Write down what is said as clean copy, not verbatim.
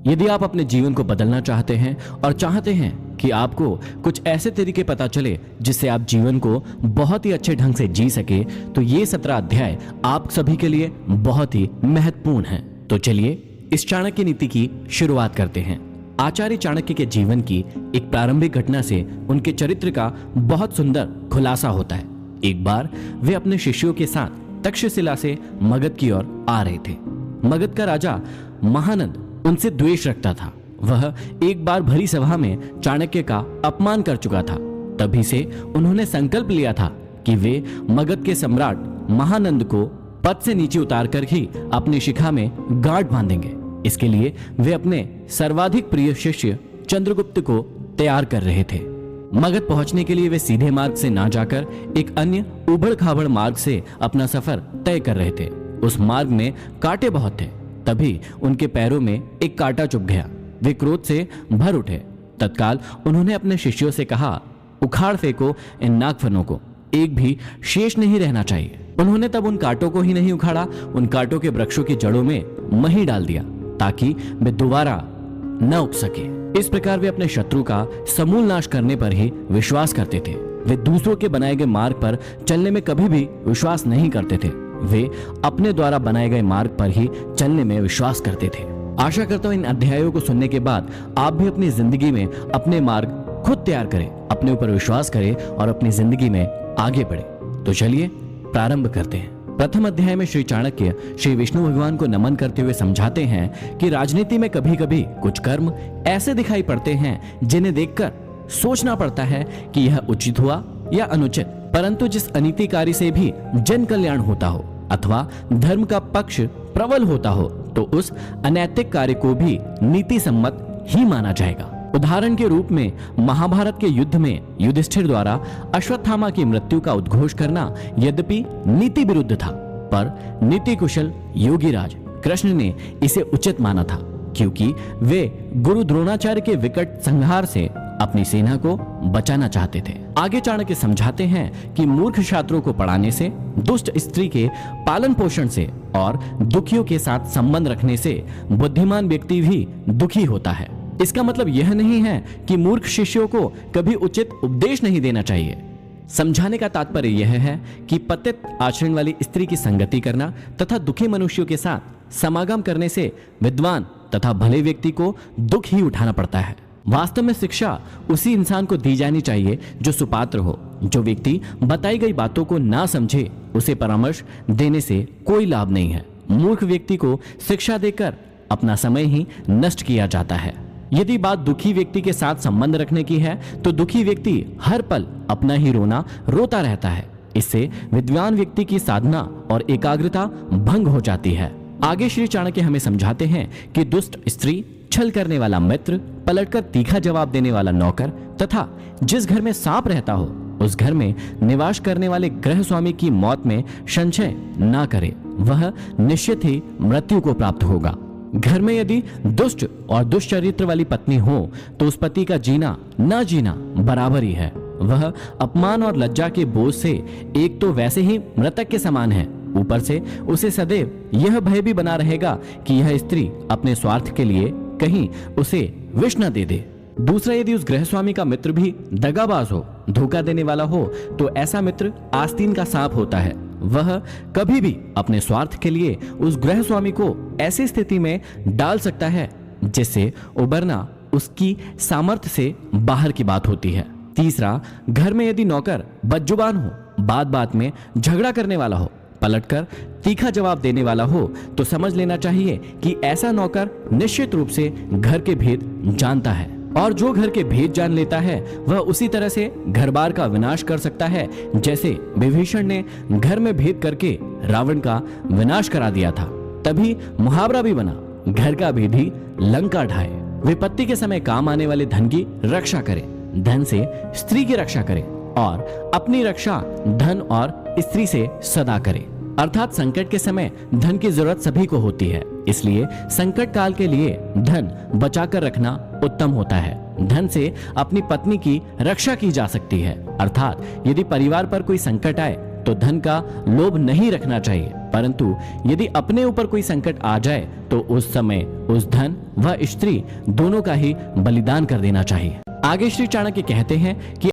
यदि आप अपने जीवन को बदलना चाहते हैं और चाहते हैं कि आपको कुछ ऐसे तरीके पता चले जिससे आप जीवन को बहुत ही अच्छे ढंग से जी सके, तो ये 17 अध्याय आप सभी के लिए बहुत ही महत्वपूर्ण हैं। तो चलिए इस चाणक्य नीति की शुरुआत करते हैं। आचार्य चाणक्य के जीवन की एक प्रारंभिक घटना से उनके चरित्र का बहुत सुंदर खुलासा होता है। एक बार वे अपने शिष्यों के साथ तक्षशिला से मगध की ओर आ रहे थे। मगध का राजा महानंद उनसे द्वेष रखता था। वह एक बार भरी सभा में चाणक्य का अपमान कर चुका था। तभी से उन्होंने संकल्प लिया था कि वे मगध के सम्राट महानंद को पद से नीचे उतारकर ही अपनी शिखा में गांठ बांधेंगे। इसके लिए वे अपने सर्वाधिक प्रिय शिष्य चंद्रगुप्त को तैयार कर रहे थे। मगध पहुंचने के लिए वे सीधे मार्ग से ना जाकर एक अन्य उबड़ खाबड़ मार्ग से अपना सफर तय कर रहे थे। उस मार्ग में कांटे बहुत थे। तभी उनके पैरों में एक कांटा चुभ गया। वे क्रोध से भर उठे। तत्काल उन्होंने अपने शिष्यों से कहा, उखाड़ फेंको इन नागफनों को, एक भी शेष नहीं रहना चाहिए। उन्होंने तब उन कांटों को ही नहीं उखाड़ा, उन कांटों के वृक्षों की जड़ों में मही डाल दिया ताकि वे दोबारा न उग सके। इस प्रकार वे अपने शत्रु का समूल नाश करने पर ही विश्वास करते थे। वे दूसरों के बनाए गए मार्ग पर चलने में कभी भी विश्वास नहीं करते थे। वे अपने द्वारा बनाए गए मार्ग पर ही चलने में विश्वास करते थे। आशा करता हूं इन अध्यायों को सुनने के बाद आप भी अपनी जिंदगी में अपने मार्ग खुद तैयार करें, अपने ऊपर विश्वास करें और अपनी जिंदगी में आगे बढ़े। तो चलिए प्रारंभ करते हैं। प्रथम अध्याय में श्री चाणक्य श्री विष्णु भगवान को नमन करते हुए समझाते हैं कि राजनीति में कभी कभी कुछ कर्म ऐसे दिखाई पड़ते हैं जिन्हें देखकर सोचना पड़ता है कि यह उचित हुआ या अनुचित, परंतु जिस अनीतिकारी से भी जन कल्याण होता हो अथवा धर्म का पक्ष प्रबल होता हो तो उस अनैतिक कार्य को भी नीति सम्मत ही माना जाएगा। उदाहरण के रूप में महाभारत के युद्ध में युधिष्ठिर द्वारा अश्वत्थामा की मृत्यु का उद्घोष करना यद्यपि नीति विरुद्ध था, पर नीति कुशल योगीराज कृष्ण ने इसे उचित माना था, क्योंकि वे गुरु द्रोणाचार्य के विकट संहार से अपनी सेना को बचाना चाहते थे। आगे चाणक्य समझाते हैं कि मूर्ख छात्रों को पढ़ाने से, दुष्ट स्त्री के पालन पोषण से और दुखियों के साथ संबंध रखने से बुद्धिमान व्यक्ति भी दुखी होता है। इसका मतलब यह नहीं है कि मूर्ख शिष्यों को कभी उचित उपदेश नहीं देना चाहिए। समझाने का तात्पर्य यह है कि पतित आचरण वाली स्त्री की संगति करना तथा दुखी मनुष्यों के साथ समागम करने से विद्वान तथा भले व्यक्ति को दुख ही उठाना पड़ता है। वास्तव में शिक्षा उसी इंसान को दी जानी चाहिए जो सुपात्र हो। जो व्यक्ति बताई गई बातों को ना समझे उसे परामर्श देने से कोई लाभ नहीं है। मूर्ख व्यक्ति को शिक्षा देकर अपना समय ही नष्ट किया जाता है। यदि बात दुखी व्यक्ति के साथ संबंध रखने की है तो दुखी व्यक्ति हर पल अपना ही रोना रोता रहता है। इससे विद्वान व्यक्ति की साधना और एकाग्रता भंग हो जाती है। आगे श्री चाणक्य हमें समझाते हैं कि दुष्ट स्त्री, छल करने वाला मित्र, पलटकर तीखा जवाब देने वाला नौकर तथा जिस घर में सांप रहता हो उस घर में निवास करने वाले गृह स्वामी की मौत में संशय ना करे, वह निश्चित ही मृत्यु को प्राप्त होगा। घर में यदि दुष्ट और दुष्चरित्र वाली पत्नी हो तो उस पति का जीना ना जीना बराबर ही है। वह अपमान और लज्जा के बोझ से एक तो वैसे ही मृतक के समान है, ऊपर से उसे सदैव यह भय भी बना रहेगा कि यह स्त्री अपने स्वार्थ के लिए कहीं उसे विष न दे दे। दूसरा, यदि उस गृहस्वामी का मित्र भी दगाबाज हो, धोखा देने वाला हो तो ऐसा मित्र आस्तीन का सांप होता है। वह कभी भी अपने स्वार्थ के लिए उस गृहस्वामी को ऐसी स्थिति में डाल सकता है जिससे उबरना उसकी सामर्थ्य से बाहर की बात होती है। तीसरा, घर में यदि नौकर बदजुबान हो, बात बात में झगड़ा करने वाला हो, पलटकर तीखा जवाब देने वाला हो तो समझ लेना चाहिए कि ऐसा नौकर निश्चित रूप से घर के भेद जानता है, और जो घर के भेद जान लेता है वह उसी तरह से घर बार का विनाश कर सकता है जैसे विभीषण ने घर में भेद करके रावण का विनाश करा दिया था। तभी मुहावरा भी बना, घर का भेदी लंका ढाए। विपत्ति के समय काम आने वाले धन की रक्षा करे, धन से स्त्री की रक्षा करे और अपनी रक्षा धन और स्त्री से सदा करे। अर्थात संकट के समय धन की जरूरत सभी को होती है, इसलिए संकट काल के लिए धन बचाकर रखना उत्तम होता है। धन से अपनी पत्नी की रक्षा की जा सकती है। अर्थात यदि परिवार पर कोई संकट आए तो धन का लोभ नहीं रखना चाहिए, परंतु यदि अपने ऊपर कोई संकट आ जाए तो उस समय उस धन व स्त्री दोनों का ही बलिदान कर देना चाहिए। आगे श्री चाणक्य कहते हैं कि